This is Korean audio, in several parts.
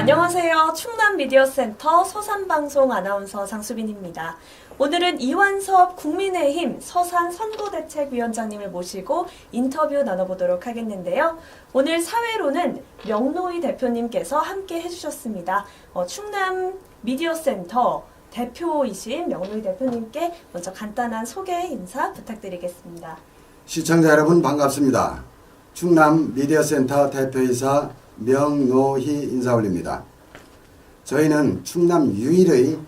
안녕하세요. 충남미디어센터 서산방송 아나운서 장수빈입니다. 오늘은 이완섭 국민의힘 서산선거대책위원장님을 모시고 인터뷰 나눠보도록 하겠는데요. 오늘 사회로는 명노희 대표님께서 함께 해주셨습니다. 충남미디어센터 대표이신 명노희 대표님께 먼저 간단한 소개 인사 부탁드리겠습니다. 시청자 여러분 반갑습니다. 충남미디어센터 대표이사 명노희 인사 올립니다. 저희는 충남 유일의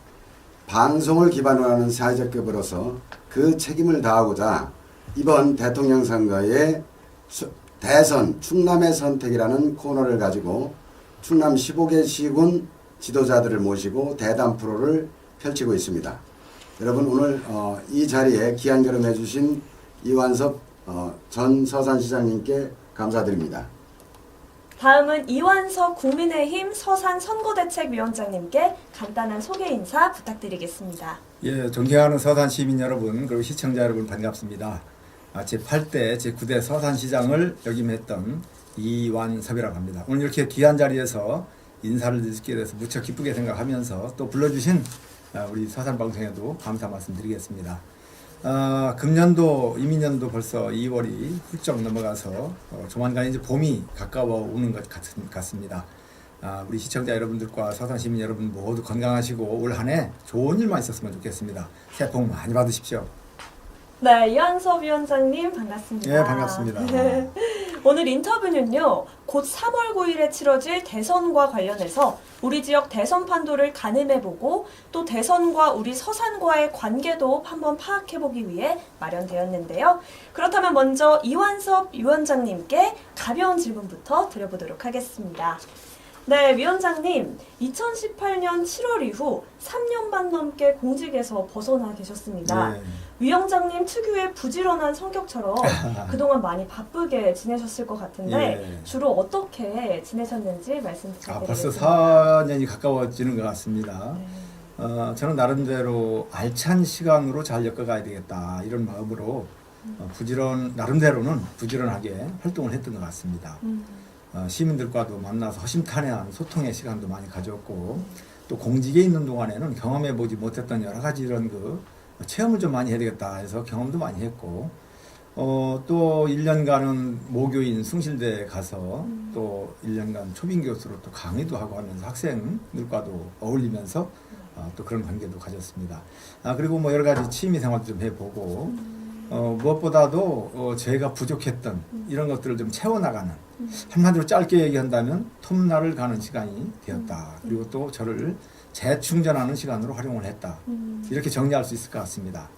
방송을 기반으로 하는 사회적 기업으로서 그 책임을 다하고자 이번 대통령 선거에 대선 충남의 선택이라는 코너를 가지고 충남 15개 시군 지도자들을 모시고 대담 프로를 펼치고 있습니다. 여러분 오늘 이 자리에 귀한 걸음해 주신 이완섭 전 서산시장님께 감사드립니다. 다음은 이완섭 국민의힘 서산선거대책위원장님께 간단한 소개 인사 부탁드리겠습니다. 예, 존경하는 서산 시민 여러분 그리고 시청자 여러분 반갑습니다. 제8대 제9대 서산시장을 역임했던 이완섭이라고 합니다. 오늘 이렇게 귀한 자리에서 인사를 드리게 돼서 무척 기쁘게 생각하면서 또 불러주신 우리 서산방송에도 감사 말씀드리겠습니다. 금년도 이민년도 벌써 2월이 훌쩍 넘어가서 조만간 이제 봄이 가까워 오는 것 같습니다. 우리 시청자 여러분들과 서산 시민 여러분 모두 건강하시고 올 한 해 좋은 일만 있었으면 좋겠습니다. 새해 복 많이 받으십시오. 네, 이완섭 위원장님 반갑습니다. 예, 반갑습니다. 오늘 인터뷰는요, 곧 3월 9일에 치러질 대선과 관련해서 우리 지역 대선 판도를 가늠해보고 또 대선과 우리 서산과의 관계도 한번 파악해보기 위해 마련되었는데요. 그렇다면 먼저 이완섭 위원장님께 가벼운 질문부터 드려보도록 하겠습니다. 네, 위원장님, 2018년 7월 이후 3년 반 넘게 공직에서 벗어나 계셨습니다. 네. 위원장님 특유의 부지런한 성격처럼 그동안 많이 바쁘게 지내셨을 것 같은데 예. 주로 어떻게 지내셨는지 말씀 부탁드리겠습니다. 벌써 4년이 가까워지는 것 같습니다. 네. 저는 나름대로 알찬 시간으로 잘 엮어가야 되겠다 이런 마음으로 나름대로는 부지런하게 활동을 했던 것 같습니다. 시민들과도 만나서 허심탄회한 소통의 시간도 많이 가졌고 또 공직에 있는 동안에는 경험해보지 못했던 여러 가지 이런 체험을 좀 많이 해야 되겠다 해서 경험도 많이 했고 또 1년간은 모교인 숭실대에 가서 또 1년간 초빙 교수로 또 강의도 하고 하면서 학생들과도 어울리면서 또 그런 관계도 가졌습니다. 그리고 뭐 여러 가지 취미 생활도 좀 해보고 무엇보다도 제가 부족했던 이런 것들을 좀 채워나가는 한마디로 짧게 얘기한다면 톱날을 가는 시간이 되었다. 그리고 또 저를 재충전하는 시간으로 활용을 했다. 이렇게 정리할 수 있을 것 같습니다.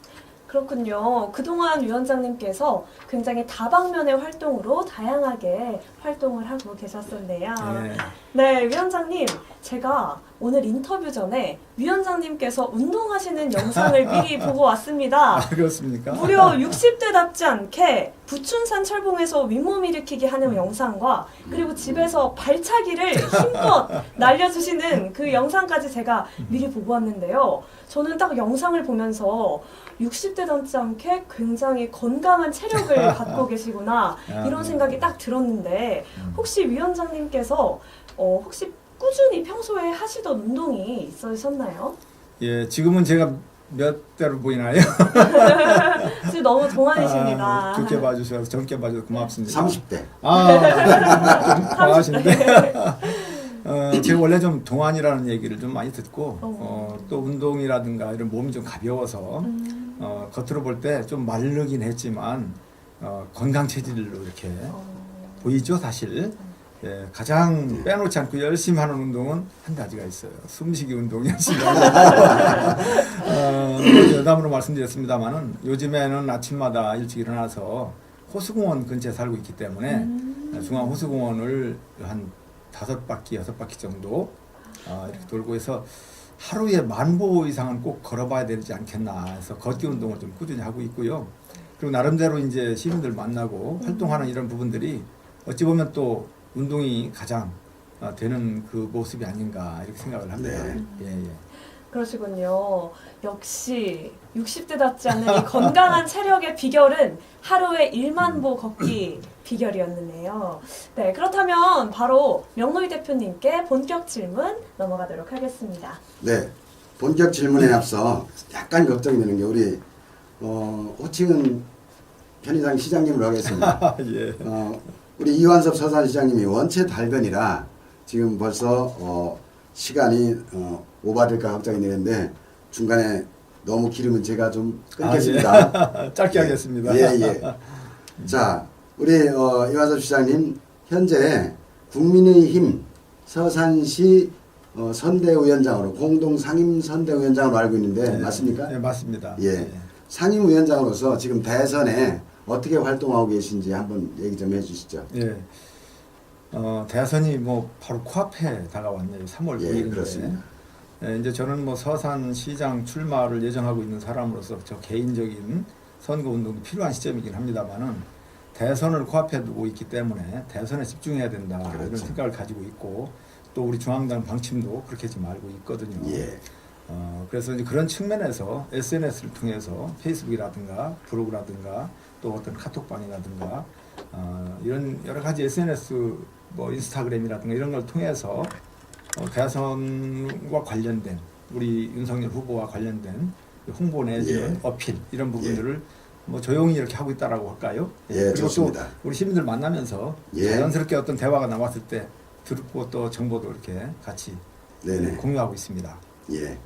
그렇군요. 그동안 위원장님께서 굉장히 다방면의 활동으로 다양하게 활동을 하고 계셨었네요. 네. 네, 위원장님, 제가 오늘 인터뷰 전에 위원장님께서 운동하시는 영상을 미리 보고 왔습니다. 그렇습니까? 무려 60대답지 않게 부춘산 철봉에서 윗몸 일으키기 하는 영상과 그리고 집에서 발차기를 힘껏 날려주시는 그 영상까지 제가 미리 보고 왔는데요. 저는 딱 영상을 보면서 60대 닮지 않게 굉장히 건강한 체력을 갖고 계시구나 이런 생각이 딱 들었는데 혹시 위원장님께서 혹시 꾸준히 평소에 하시던 운동이 있으셨나요? 예, 지금은 제가 몇 대로 보이나요? 지금 너무 동안이십니다. 좋게 봐주셔서 젊게 봐주셔서 고맙습니다. 30대. 고마우신데. 제가 원래 좀 동안이라는 얘기를 좀 많이 듣고 또 운동이라든가 이런 몸이 좀 가벼워서 겉으로 볼 때 좀 마르긴 했지만 건강 체질로 이렇게 보이죠 사실. 예, 가장 빼놓지 않고 열심히 하는 운동은 한 가지가 있어요. 숨쉬기 운동 열심히 하는 여담으로 말씀드렸습니다만은 요즘에는 아침마다 일찍 일어나서 호수공원 근처에 살고 있기 때문에 중앙호수공원을 한 5바퀴, 6바퀴 정도 이렇게 돌고 해서 하루에 10,000보 이상은 꼭 걸어봐야 되지 않겠나 해서 걷기 운동을 좀 꾸준히 하고 있고요. 그리고 나름대로 이제 시민들 만나고 활동하는 이런 부분들이 어찌 보면 또 운동이 가장 되는 그 모습이 아닌가 이렇게 생각을 합니다. 예, 예. 그러시군요. 역시 60대답지 않은 이 건강한 체력의 비결은 하루에 10,000보 걷기 비결이었는데요. 네, 그렇다면 바로 명노희 대표님께 본격 질문 넘어가도록 하겠습니다. 네, 본격 질문에 앞서 약간 걱정이 되는 게 우리 호칭은 편의상 시장님으로 하겠습니다. 예. 우리 이완섭 서산시장님이 원체 달변이라 지금 벌써 시간이 오바될까 걱정이 되는데 중간에 너무 길으면 제가 좀 끊겠습니다. 예. 짧게 하겠습니다. 예. 자, 우리 이완섭 시장님 현재 국민의힘 서산시 선대위원장으로 공동 상임 선대위원장으로 알고 있는데 맞습니까? 네, 맞습니다. 예. 상임위원장으로서 지금 대선에 어떻게 활동하고 계신지 한번 얘기 좀 해주시죠. 예. 대선이 뭐 바로 코앞에 다가왔네요. 3월 예, 9일인데. 그렇습니다. 예, 이제 저는 뭐 서산시장 출마를 예정하고 있는 사람으로서 저 개인적인 선거 운동도 필요한 시점이긴 합니다만은 대선을 코앞에 두고 있기 때문에 대선에 집중해야 된다 그렇죠. 이런 생각을 가지고 있고 또 우리 중앙당 방침도 그렇게 지금 알고 있거든요. 예. 그래서 이제 그런 측면에서 SNS를 통해서 페이스북이라든가 브로그라든가 또 어떤 카톡방이라든가 이런 여러 가지 SNS 뭐 인스타그램이라든가 이런 걸 통해서 대선과 관련된 우리 윤석열 후보와 관련된 홍보 내지는 예. 어필 이런 부분들을 뭐 조용히 이렇게 하고 있다라고 할까요? 예, 그리고 좋습니다. 또 우리 시민들 만나면서 예. 자연스럽게 어떤 대화가 나왔을 때 듣고 또 정보도 이렇게 같이 네네. 공유하고 있습니다. 예.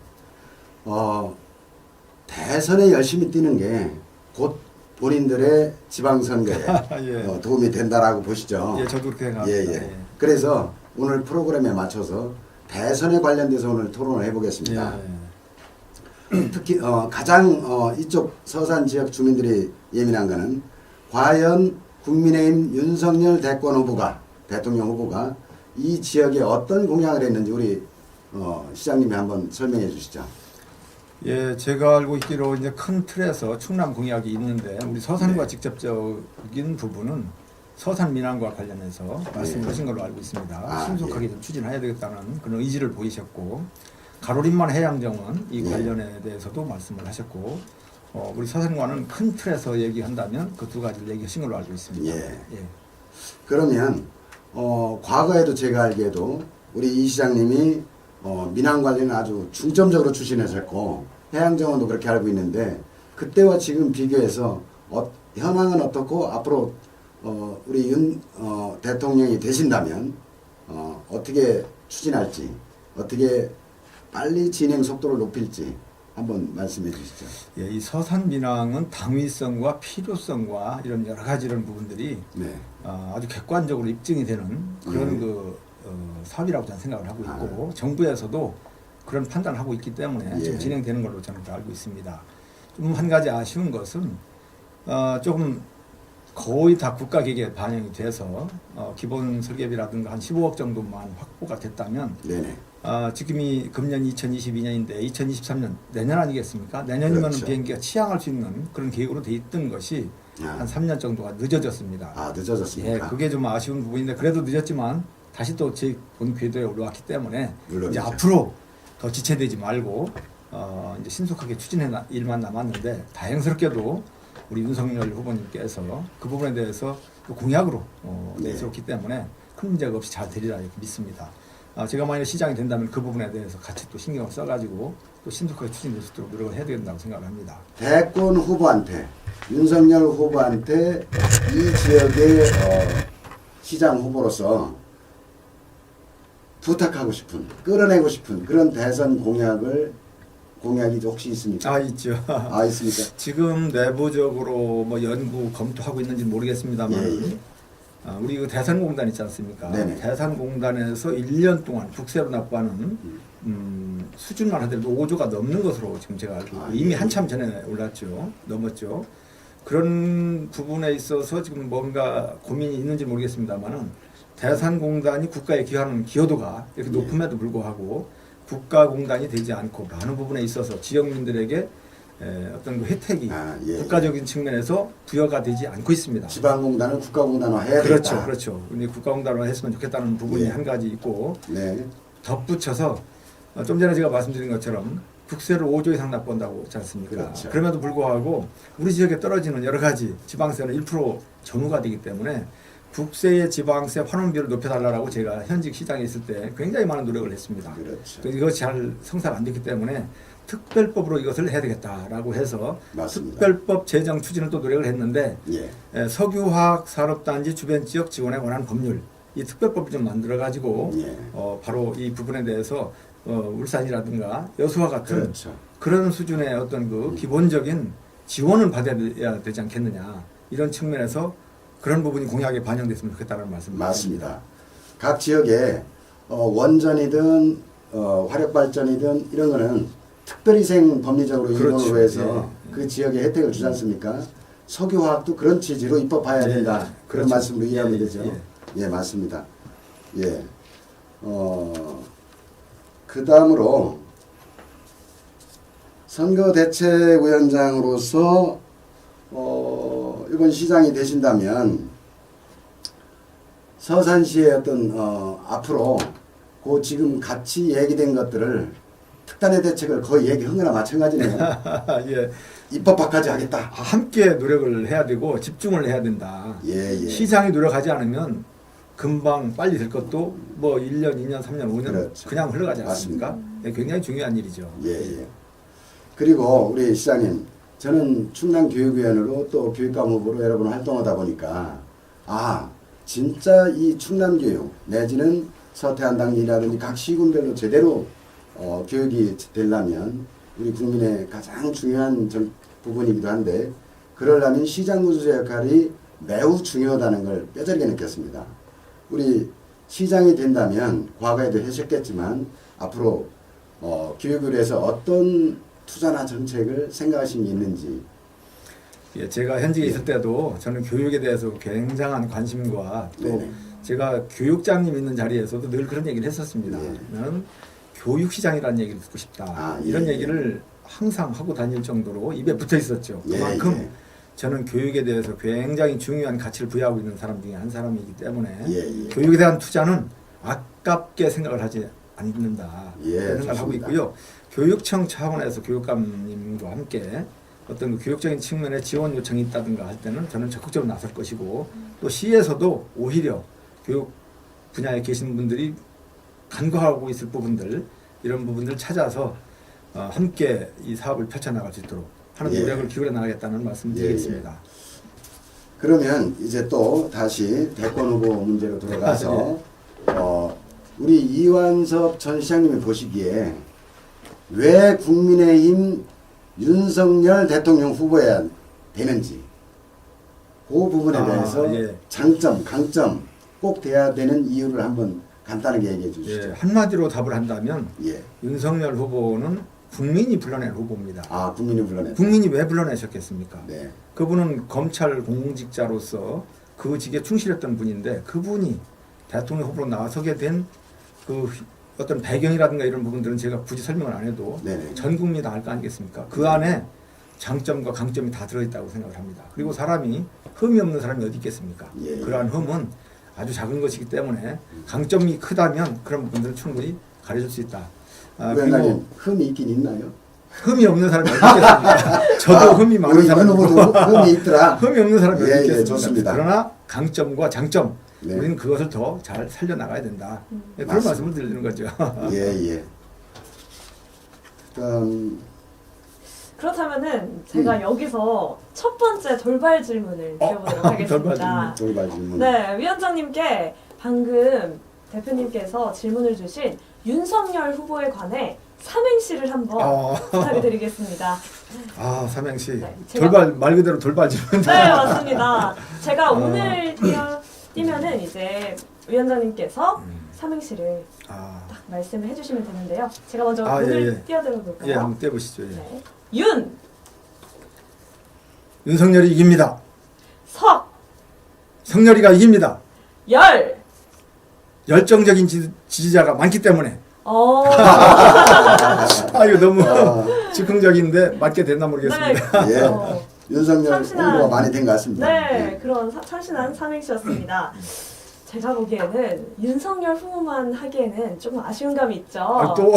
대선에 열심히 뛰는 게 곧 본인들의 지방선거에 예. 도움이 된다라고 보시죠. 예, 저도 그렇게 예, 생각합니다. 예. 그래서 오늘 프로그램에 맞춰서 대선에 관련돼서 오늘 토론을 해보겠습니다. 예. 특히 가장 이쪽 서산 지역 주민들이 예민한 거는 과연 국민의힘 윤석열 대통령 후보가 이 지역에 어떤 공약을 했는지 우리 시장님이 한번 설명해 주시죠. 예, 제가 알고 있기로 이제 큰 틀에서 충남 공약이 있는데 우리 서산과 네. 직접적인 부분은 서산 민항과 관련해서 말씀하신 걸로 알고 있습니다. 신속하게 좀 추진해야 되겠다는 그런 의지를 보이셨고 가로림만 해양정원 이 네. 관련에 대해서도 말씀을 하셨고 우리 서산과는 큰 틀에서 얘기한다면 그 두 가지를 얘기하신 걸로 알고 있습니다. 예. 그러면 과거에도 제가 알기에도 우리 이 시장님이 민항 관련은 아주 중점적으로 추진하셨고 해양정원도 그렇게 알고 있는데 그때와 지금 비교해서 현황은 어떻고 앞으로 우리 윤 대통령이 되신다면 어떻게 추진할지 어떻게 빨리 진행 속도를 높일지 한번 말씀해 주시죠. 예, 이 서산 민항은 당위성과 필요성과 이런 여러 가지 이런 부분들이 네. 아주 객관적으로 입증이 되는 그런 사업이라고 저는 생각을 하고 있고 정부에서도 그런 판단을 하고 있기 때문에 지금 진행되는 걸로 저는 알고 있습니다. 좀 한 가지 아쉬운 것은 조금 거의 다 국가 계획에 반영이 돼서 기본 설계비라든가 한 15억 정도만 확보가 됐다면 네네. 지금이 금년 2022년인데 2023년 내년 아니겠습니까? 내년이면 그렇죠. 비행기가 취항할 수 있는 그런 계획으로 돼 있던 것이 한 3년 정도가 늦어졌습니다. 늦어졌습니까? 예, 그게 좀 아쉬운 부분인데 그래도 늦었지만 다시 또 제 본 궤도에 올라왔기 때문에 물론이죠. 이제 앞으로 더 지체되지 말고 이제 신속하게 추진해 일만 남았는데 다행스럽게도 우리 윤석열 후보님께서 그 부분에 대해서 또 공약으로 내세웠기 때문에 큰 문제가 없이 잘 되리라 이렇게 믿습니다. 제가 만약 시장이 된다면 그 부분에 대해서 같이 또 신경을 써가지고 또 신속하게 추진될 수 있도록 노력을 해야 된다고 생각을 합니다. 대권 후보한테 윤석열 후보한테 이 지역의 시장 후보로서 부탁하고 싶은 끌어내고 싶은 그런 대선 공약이 혹시 있습니까? 있죠. 있습니까? 지금 내부적으로 뭐 연구 검토하고 있는지 모르겠습니다만 우리 그 대산공단 있지 않습니까? 네네. 대산공단에서 1년 동안 국세로 납부하는 수준만 하더라도 5조가 넘는 것으로 지금 제가 알고 있고 이미 한참 전에 올랐죠. 넘었죠. 그런 부분에 있어서 지금 뭔가 고민이 있는지 모르겠습니다만은 대산공단이 국가에 기여하는 기여도가 이렇게 높음에도 불구하고 국가공단이 되지 않고 많은 부분에 있어서 지역민들에게 어떤 그 혜택이 국가적인 측면에서 부여가 되지 않고 있습니다. 지방공단은 국가공단화 해야 그렇죠, 되겠다. 그렇죠. 우리 국가공단화 했으면 좋겠다는 부분이 한 가지 있고 네. 덧붙여서 좀 전에 제가 말씀드린 것처럼 국세를 5조 이상 납부한다고 했지 않습니까? 그렇죠. 그럼에도 불구하고 우리 지역에 떨어지는 여러 가지 지방세는 1% 전후가 되기 때문에 국세의 지방세 환원비를 높여달라고 제가 현직 시장에 있을 때 굉장히 많은 노력을 했습니다. 그렇죠. 이것이 잘 성사가 안 됐기 때문에 특별법으로 이것을 해야 되겠다라고 해서 맞습니다. 특별법 제정 추진을 또 노력을 했는데 예. 석유화학 산업단지 주변 지역 지원에 관한 법률 이 특별법을 좀 만들어 가지고 예. 바로 이 부분에 대해서 울산이라든가 여수와 같은 그렇죠. 그런 수준의 어떤 그 기본적인 지원을 받아야 되지 않겠느냐 이런 측면에서 그런 부분이 공약에 반영됐으면 좋겠다는 말씀입니다. 맞습니다. 각 지역에 원전이든 화력발전이든 이런 거는 특별희생 법리적으로 그렇죠. 인원으로 해서 예. 그 지역에 혜택을 주지 않습니까? 석유화학도 그런 취지로 입법해야 예. 된다. 그런 그렇죠. 말씀으로 이해하면 예. 되죠. 예. 예, 맞습니다. 예. 그 다음으로 선거대책위원장으로서 이번 시장이 되신다면 서산시의 어떤 앞으로 그 지금 같이 얘기된 것들을 특단의 대책을 거의 얘기한 거나 마찬가지네요. 예. 입법화까지 하겠다. 함께 노력을 해야 되고 집중을 해야 된다. 예, 예. 시장이 노력하지 않으면 금방 빨리 될 것도 뭐 1년, 2년, 3년, 5년 그렇죠. 그냥 흘러가지 않습니까? 예, 굉장히 중요한 일이죠. 예, 예. 그리고 우리 시장님, 저는 충남교육위원으로 또 교육감 후보로 여러 번 활동하다 보니까 진짜 이 충남교육 내지는 서태한당이라든지 각 시군별로 제대로 교육이 되려면 우리 국민의 가장 중요한 부분이기도 한데 그러려면 시장 구조제 역할이 매우 중요하다는 걸 뼈저리게 느꼈습니다. 우리 시장이 된다면 과거에도 하셨겠지만 앞으로 교육을 위해서 어떤 투자나 정책을 생각하신 게 있는지. 예, 제가 현직에 있을 때도 저는 교육에 대해서 굉장한 관심과 또 네네. 제가 교육장님 있는 자리에서도 늘 그런 얘기를 했었습니다. 예. 나는 교육시장이라는 얘기를 듣고 싶다. 이런 예. 얘기를 항상 하고 다닐 정도로 입에 붙어 있었죠. 그만큼 예. 저는 교육에 대해서 굉장히 중요한 가치를 부여하고 있는 사람 중에 한 사람이기 때문에 예. 교육에 대한 투자는 아깝게 생각을 하지 않는다. 예, 그런 생각을 하고 좋습니다. 있고요. 교육청 차원에서 교육감님과 함께 어떤 그 교육적인 측면에 지원 요청이 있다든가 할 때는 저는 적극적으로 나설 것이고 또 시에서도 오히려 교육 분야에 계신 분들이 간과하고 있을 부분들 이런 부분들 찾아서 함께 이 사업을 펼쳐나갈 수 있도록 하는 예. 노력을 기울여 나가겠다는 말씀 예, 드리겠습니다. 그러면 이제 또 다시 대권 후보 문제로 돌아가서 우리 이완섭 전 시장님이 보시기에 왜 국민의힘 윤석열 대통령 후보여야 되는지 그 부분에 대해서 예. 장점, 강점 꼭 돼야 되는 이유를 한번 간단하게 얘기해 예, 주시죠. 한마디로 답을 한다면 예. 윤석열 후보는 국민이 불러낸 후보입니다. 국민이 불러냈다. 국민이 왜 불러내셨겠습니까? 네. 그분은 검찰 공직자로서 그 직에 충실했던 분인데 그분이 대통령 후보로 나서게 된 그 어떤 배경이라든가 이런 부분들은 제가 굳이 설명을 안 해도 네네. 전 국민이 다 알 거 아니겠습니까? 그 안에 장점과 강점이 다 들어있다고 생각을 합니다. 그리고 사람이 흠이 없는 사람이 어디 있겠습니까? 예. 그러한 흠은 아주 작은 것이기 때문에 강점이 크다면 그런 부분들을 충분히 가려줄 수 있다. 위원장님 흠이 있긴 있나요? 흠이 없는 사람이 어디 있겠습니까? 저도 흠이 많은 우리 사람이고 흠이 있더라. 흠이 없는 사람이 어디 예, 있겠습니까? 좋습니다. 그러나 강점과 장점 네. 우리는 그것을 더 잘 살려나가야 된다. 그런 맞습니다. 말씀을 드리는 거죠. 예. 그렇다면은 제가 여기서 첫 번째 돌발 질문을 드려보도록 하겠습니다. 돌발 질문. 네, 위원장님께 방금 대표님께서 질문을 주신 윤석열 후보에 관해 삼행시를 한번 부탁을 드리겠습니다. 삼행시. 네, 돌발 말 그대로 돌발 질문. 네, 맞습니다. 제가 오늘 띄면은 이제 위원장님께서 삼행시를 딱 말씀을 해주시면 되는데요. 제가 먼저 오늘 띄워드려 볼까요? 예, 한번 떼보시죠. 예. 네. 윤, 윤석열이 이깁니다. 석, 성열이가 이깁니다. 열. 열정적인 지지자가 많기 때문에. 이거 너무 즉흥적인데 맞게 됐나 모르겠습니다. 네. 윤석열 참신한- 홍보가 많이 된 것 같습니다. 네, 그런 참신한 삼행시였습니다. 제가 보기에는 윤석열 후보만 하기에는 조금 아쉬운 감이 있죠. 또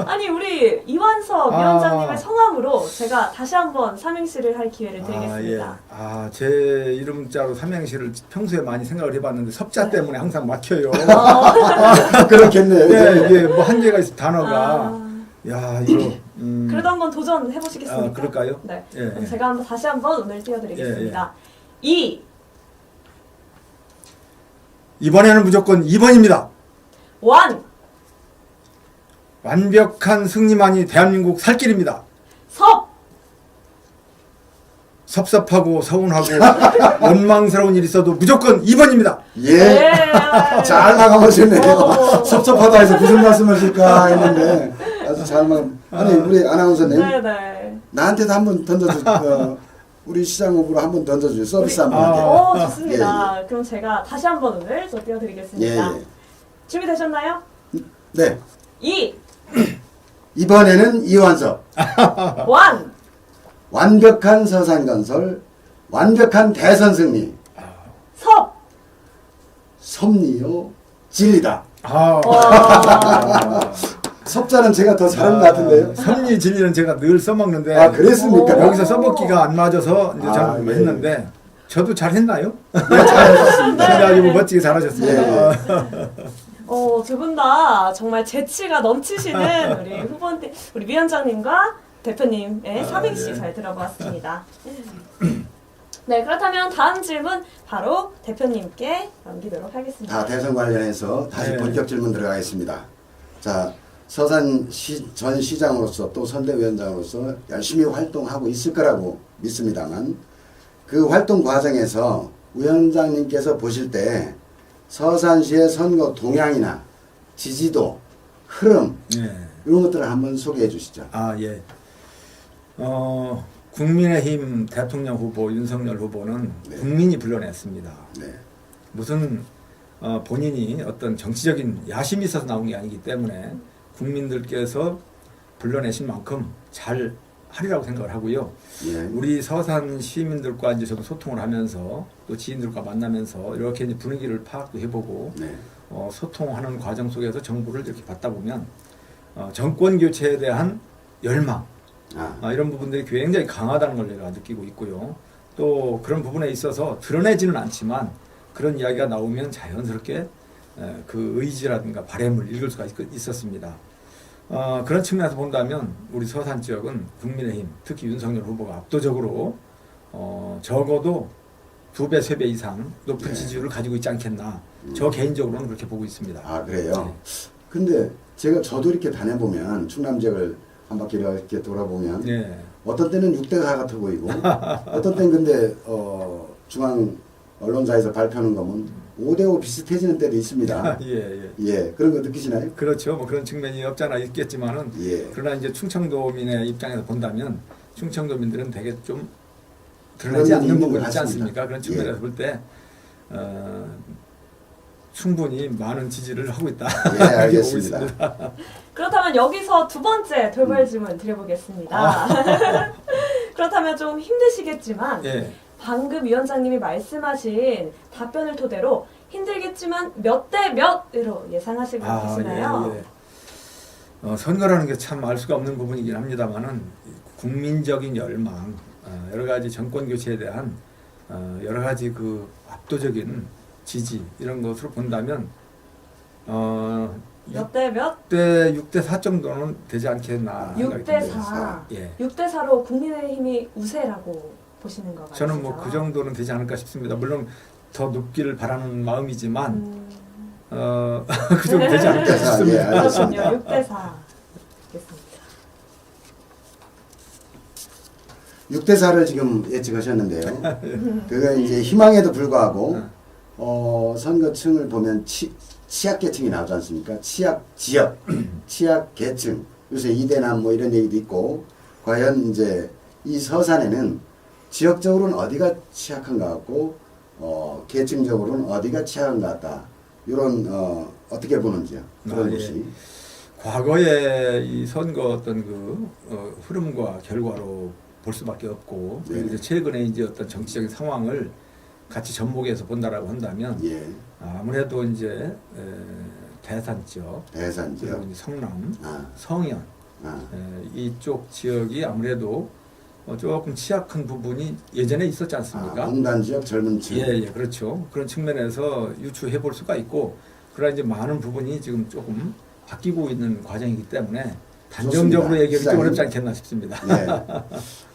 아니 우리 이완석 아. 위원장님의 성함으로 제가 다시 한번 삼행시를 할 기회를 드리겠습니다. 제 이름자로 삼행시를 평소에 많이 생각을 해봤는데 섭자 네. 때문에 항상 막혀요. 그렇겠네요. 네, 이게 뭐 한계가 있어 단어가. 아, 야 이거. 그래도 한번 도전해 보시겠습니까? 아, 그럴까요? 네. 예, 그럼 예. 제가 한번 다시 한번 오늘 띄워드리겠습니다. 이 이번에는 무조건 2번입니다. 완 완벽한 승리만이 대한민국 살 길입니다. 섭 섭섭하고 서운하고 원망스러운 일이 있어도 무조건 2번입니다. 예. 네. 잘 마감하셨네요. 오. 섭섭하다 해서 무슨 말씀하실까 했는데 아주 잘 마감. 아니 우리 아나운서님 네네. 나한테도 한번 던져주. 우리 시장 후보로 한번 던져주세요. 서비스 한번 아. 할게요. 오 좋습니다. 그럼 제가 다시 한번 오늘 또 예, 띄워드리겠습니다. 예. 준비되셨나요? 네. 이 이번에는 이완석. 완 완벽한 서산건설. 완벽한 대선 승리. 섭 섭리요. 진리다. 아, 섭자는 제가 더 잘한 것 같은데요. 섭리 진리는 제가 늘 써먹는데 아 그랬습니까? 오. 여기서 써먹기가 안 맞아서 이제 아, 저는 예. 했는데 저도 잘했나요? 네, 잘하셨습니다. 아주 멋지게 잘하셨습니다. 예, 두 분 다 정말 재치가 넘치시는 우리 후보님, 우리 위원장님과 대표님의 삼행시 예. 잘 들어보았습니다. 네, 그렇다면 다음 질문 바로 대표님께 넘기도록 하겠습니다. 대선 관련해서 다시 네. 본격 질문 들어가겠습니다. 자, 서산 전 시장으로서 또 선대위원장으로서 열심히 활동하고 있을 거라고 믿습니다만 그 활동 과정에서 위원장님께서 보실 때 서산시의 선거 동향이나 지지도, 흐름 네. 이런 것들을 한번 소개해 주시죠. 아 예. 국민의힘 대통령 후보 윤석열 후보는 네. 국민이 불러냈습니다. 네. 무슨 본인이 어떤 정치적인 야심이 있어서 나온 게 아니기 때문에 국민들께서 불러내신 만큼 잘 하리라고 생각을 하고요. 예. 우리 서산 시민들과 이제 저도 소통을 하면서 또 지인들과 만나면서 이렇게 이제 분위기를 파악도 해보고 네. 소통하는 과정 속에서 정보를 이렇게 받다 보면 정권 교체에 대한 열망 이런 부분들이 굉장히 강하다는 걸 제가 느끼고 있고요. 또 그런 부분에 있어서 드러내지는 않지만 그런 이야기가 나오면 자연스럽게 그 의지라든가 바람을 읽을 수가 있었습니다. 그런 측면에서 본다면 우리 서산 지역은 국민의힘, 특히 윤석열 후보가 압도적으로 적어도 2배, 3배 이상 높은 네. 지지율을 가지고 있지 않겠나. 저 개인적으로는 그렇게 보고 있습니다. 아 그래요? 네. 근데 저도 이렇게 다녀보면 충남 지역을 한 바퀴 이렇게 돌아보면 네. 어떤 때는 6대 4 같아 보이고 어떤 때는 근데 중앙 언론사에서 발표하는 거면 5대 5 비슷해지는 때도 있습니다. 예. 예, 그런 거 느끼시나요? 그렇죠. 뭐 그런 측면이 없잖아 있겠지만은 예. 그러나 이제 충청도민의 입장에서 본다면 충청도민들은 되게 좀 드러나지 그런 않는 있는 부분이 것 있지 같습니다. 않습니까? 그런 측면에서 볼 때 충분히 많은 지지를 하고 있다. 예, 이렇게 보고 알겠습니다. 있습니다. 그렇다면 여기서 두 번째 돌발 질문 드려보겠습니다. 그렇다면 좀 힘드시겠지만 예. 방금 위원장님이 말씀하신 답변을 토대로 힘들겠지만 몇 대 몇으로 예상하시고 계시나요? 예. 선거라는 게 참 알 수가 없는 부분이긴 합니다만은 국민적인 열망, 여러 가지 정권 교체에 대한 여러 가지 그 압도적인 지지 이런 것으로 본다면 몇 대 몇? 6대 4 정도는 되지 않겠나. 6대 4. 예. 6대 4로 국민의힘이 우세라고 보시는 거 같아요. 저는 뭐 그 정도는 되지 않을까 싶습니다. 물론 더 높기를 바라는 마음이지만 그 정도 되지 않을까 예, 싶습니다. 알겠습니다. 그렇군요. 6대 4. 알겠습니다. 6대 4를 지금 예측하셨는데요. 그거 이제 희망에도 불구하고 선거층을 보면 취약계층이 나오지 않습니까? 취약 지역, 취약 계층. 요새 이대남 뭐 이런 얘기도 있고 과연 이제 이 서산에는 지역적으로는 어디가 취약한 것 같고 계층적으로는 어디가 취약한 것 같다. 이런 어떻게 보는지요? 그런 예. 것이. 과거의 이 선거 어떤 그 흐름과 결과로 볼 수밖에 없고 네. 이제 최근에 이제 어떤 정치적인 상황을 같이 접목해서 본다라고 한다면 예. 아무래도 이제 대산 지역, 대산 그리고 지역. 이제 성남, 아, 성현 아, 이쪽 지역이 아무래도 조금 취약한 부분이 예전에 있었지 않습니까? 공단 지역 젊은 층. 예, 그렇죠. 그런 측면에서 유추해 볼 수가 있고, 그러나 이제 많은 부분이 지금 조금 바뀌고 있는 과정이기 때문에 단정적으로 좋습니다. 얘기하기 좀 시장님. 어렵지 않겠나 싶습니다. 네.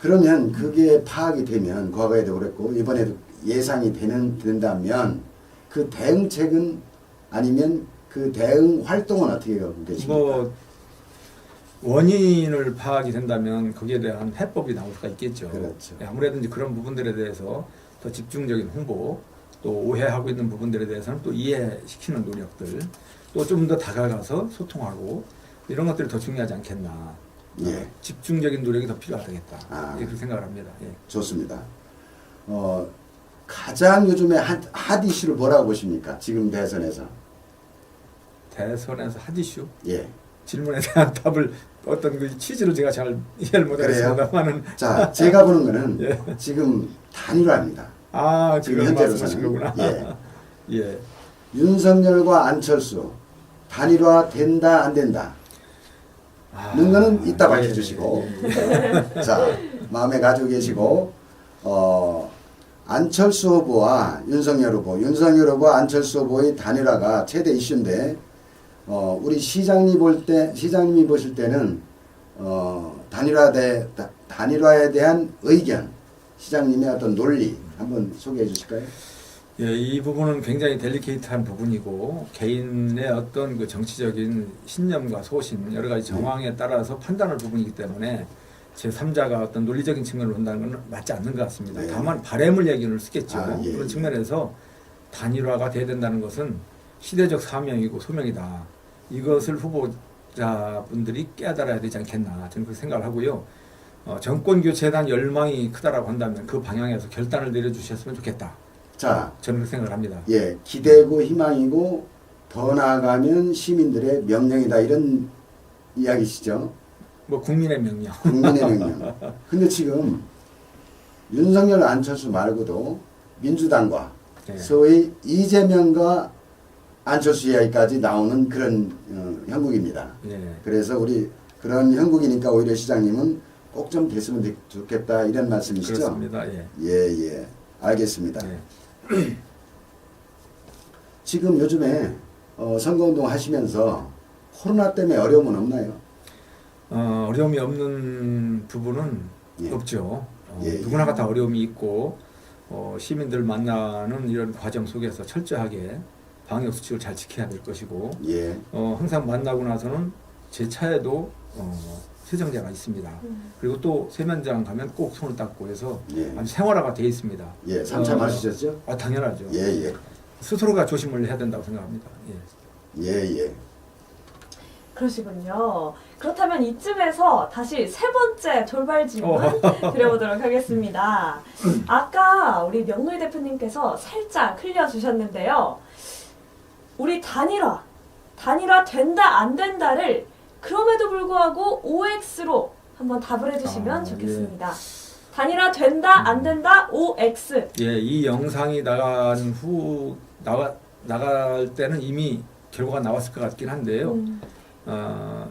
그러면 그게 파악이 되면 과거에도 그랬고 이번에도 예상이 된다면 그 대응책은 아니면 그 대응 활동은 어떻게 하고 계십니까? 뭐 원인을 파악이 된다면 거기에 대한 해법이 나올 수가 있겠죠. 그렇죠. 예, 아무래도 이제 그런 부분들에 대해서 더 집중적인 홍보, 또 오해하고 있는 부분들에 대해서는 또 이해시키는 노력들, 또 좀 더 다가가서 소통하고 이런 것들이 더 중요하지 않겠나. 예. 집중적인 노력이 더 필요하겠다. 아. 그렇게 생각을 합니다. 예. 좋습니다. 가장 요즘에 핫 이슈를 뭐라고 보십니까? 지금 대선에서. 대선에서 핫 이슈 예. 질문에 대한 답을 어떤 그 취지를 제가 잘 이해를 못하겠습니다만은 자, 제가 보는 거는 예. 지금 단일화입니다. 지금 지금 말씀하신 현재로서는. 거구나. 예. 예. 윤석열과 안철수 단일화 된다 안 된다. 는 거는 이따 밝혀주시고. 자, 마음에 가지고 계시고, 안철수 후보와 윤석열 후보와 안철수 후보의 단일화가 최대 이슈인데, 우리 시장님이 보실 때는, 단일화에 대한 의견, 시장님의 어떤 논리 한번 소개해 주실까요? 예, 이 부분은 굉장히 델리케이트한 부분이고 개인의 어떤 그 정치적인 신념과 소신 여러 가지 정황에 따라서 판단할 부분이기 때문에 제3자가 어떤 논리적인 측면을 본다는 건 맞지 않는 것 같습니다. 네. 다만 바램을 얘기를 쓰겠죠. 예, 그런 예. 측면에서 단일화가 돼야 된다는 것은 시대적 사명이고 소명이다. 이것을 후보자분들이 깨달아야 되지 않겠나 저는 그렇게 생각을 하고요. 정권 교체에 대한 열망이 크다라고 한다면 그 방향에서 결단을 내려주셨으면 좋겠다. 자, 저는 그렇게 생각을 합니다. 예, 기대고 희망이고 더 나아가면 시민들의 명령이다 이런 이야기시죠. 뭐 국민의 명령. 국민의 명령. 근데 지금 윤석열 안철수 말고도 민주당과 네. 소위 이재명과 안철수 이야기까지 나오는 그런 형국입니다. 예. 그래서 우리 그런 형국이니까 오히려 시장님은 꼭 좀 됐으면 좋겠다 이런 말씀이시죠? 그렇습니다. 예. 예. 알겠습니다. 예. 지금 요즘에 선거운동 하시면서 코로나 때문에 어려움은 없나요? 어려움이 없는 부분은 예. 없죠. 예, 누구나가 다 어려움이 있고 시민들 만나는 이런 과정 속에서 철저하게 방역 수칙을 잘 지켜야 될 것이고 예. 항상 만나고 나서는 제 차에도 세정제가 있습니다. 그리고 또 세면장 가면 꼭 손을 닦고 해서 예. 아주 생활화가 되어 있습니다. 예. 3차 마시셨죠? 당연하죠. 예. 스스로가 조심을 해야 된다고 생각합니다. 예. 예. 그러시군요. 그렇다면 이쯤에서 다시 세 번째 돌발 질문 드려보도록 하겠습니다. 아까 우리 명노희 대표님께서 살짝 흘려주셨는데요. 우리 단일화 된다 안 된다를 그럼에도 불구하고 OX로 한번 답을 해주시면 좋겠습니다. 단일화 된다 안 된다 OX. 예, 이 영상이 나갈 때는 이미 결과가 나왔을 것 같긴 한데요.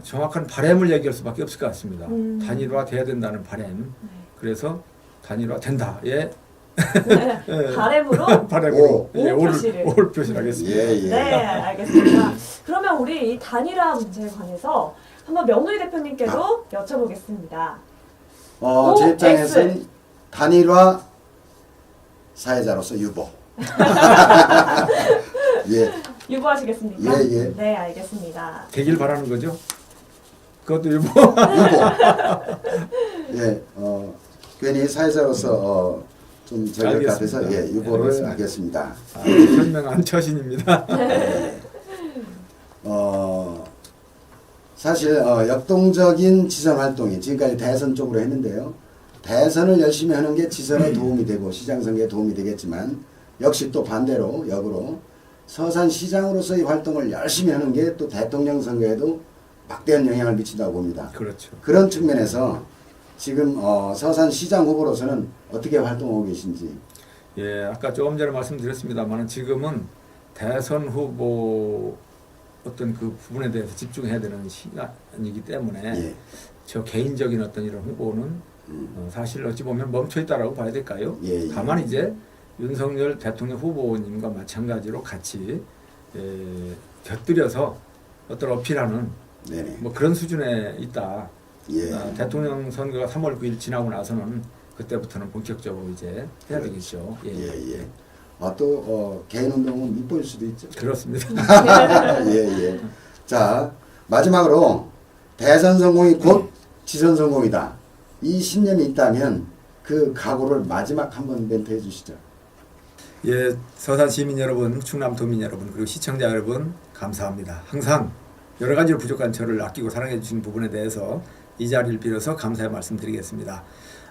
정확한 바램을 얘기할 수밖에 없을 것 같습니다. 단일화 돼야 된다는 바램. 네. 그래서 단일화 된다. 예. 네, 바램으로 바램으로 오 표시를. 올 표시를 하겠습니다. 예. 네, 알겠습니다. 그러면 우리 이 단일화 문제에 관해서 한번 명노희 대표님께도 여쭤보겠습니다. 제 입장에서는 단일화 사회자로서 유보. 예. 유보하시겠습니까? 예. 네, 알겠습니다. 되길 바라는 거죠. 그것도 일부. 유보. 예. 괜히 사회자로서 좀 저럴 것 같아서 알겠습니다. 유보를 알겠습니다. 하겠습니다. 현명한 처신입니다. 사실 역동적인 지선 활동이 지금까지 대선 쪽으로 했는데요. 대선을 열심히 하는 게 지선에 도움이 되고 시장 선거에 도움이 되겠지만 역시 또 반대로 역으로 서산시장으로서의 활동을 열심히 하는 게 또 대통령 선거에도 막대한 영향을 미친다고 봅니다. 그렇죠. 그런 측면에서 지금 서산시장 후보로서는 어떻게 활동하고 계신지. 예, 아까 조금 전에 말씀드렸습니다만 지금은 대선 후보 어떤 그 부분에 대해서 집중해야 되는 시간이기 때문에 예. 저 개인적인 어떤 이런 후보는 사실 어찌 보면 멈춰 있다라고 봐야 될까요? 예, 예. 다만 이제 윤석열 대통령 후보님과 마찬가지로 같이 곁들여서 어떤 어필하는 네네. 뭐 그런 수준에 있다. 예. 대통령 선거가 3월 9일 지나고 나서는 그때부터는 본격적으로 이제 해야 되겠죠. 예, 예. 또 개인 운동은 밉보일 수도 있죠. 그렇습니다. 예, 예. 자, 마지막으로 대선 성공이 곧 지선 성공이다. 이 신념이 있다면 그 각오를 마지막 한번 멘트 해주시죠. 예, 서산 시민 여러분, 충남 도민 여러분, 그리고 시청자 여러분 감사합니다. 항상 여러 가지로 부족한 저를 아끼고 사랑해 주신 부분에 대해서 이 자리를 빌어서 감사의 말씀드리겠습니다.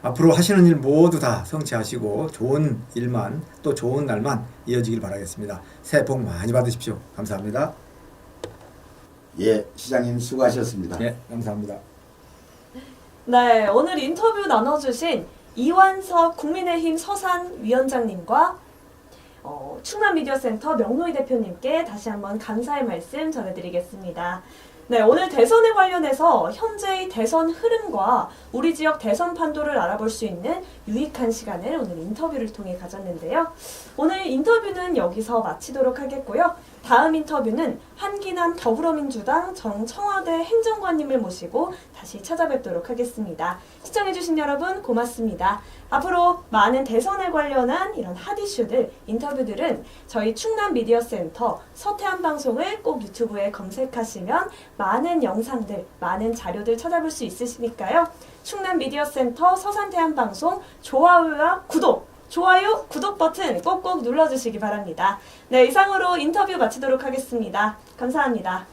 앞으로 하시는 일 모두 다 성취하시고 좋은 일만 또 좋은 날만 이어지길 바라겠습니다. 새해 복 많이 받으십시오. 감사합니다. 예, 시장님 수고하셨습니다. 예, 감사합니다. 네, 오늘 인터뷰 나눠주신 이완석 국민의힘 서산 위원장님과 충남미디어센터 명노희 대표님께 다시 한번 감사의 말씀 전해드리겠습니다. 네, 오늘 대선에 관련해서 현재의 대선 흐름과 우리 지역 대선 판도를 알아볼 수 있는 유익한 시간을 오늘 인터뷰를 통해 가졌는데요. 오늘 인터뷰는 여기서 마치도록 하겠고요. 다음 인터뷰는 한기남 더불어민주당 정청와대 행정관님을 모시고 다시 찾아뵙도록 하겠습니다. 시청해주신 여러분 고맙습니다. 앞으로 많은 대선에 관련한 이런 핫 이슈들, 인터뷰들은 저희 충남미디어센터 서태한 방송을 꼭 유튜브에 검색하시면 많은 영상들, 많은 자료들 찾아볼 수 있으시니까요. 충남미디어센터 서산태한방송 좋아요와 좋아요, 구독 버튼 꼭꼭 눌러주시기 바랍니다. 네, 이상으로 인터뷰 마치도록 하겠습니다. 감사합니다.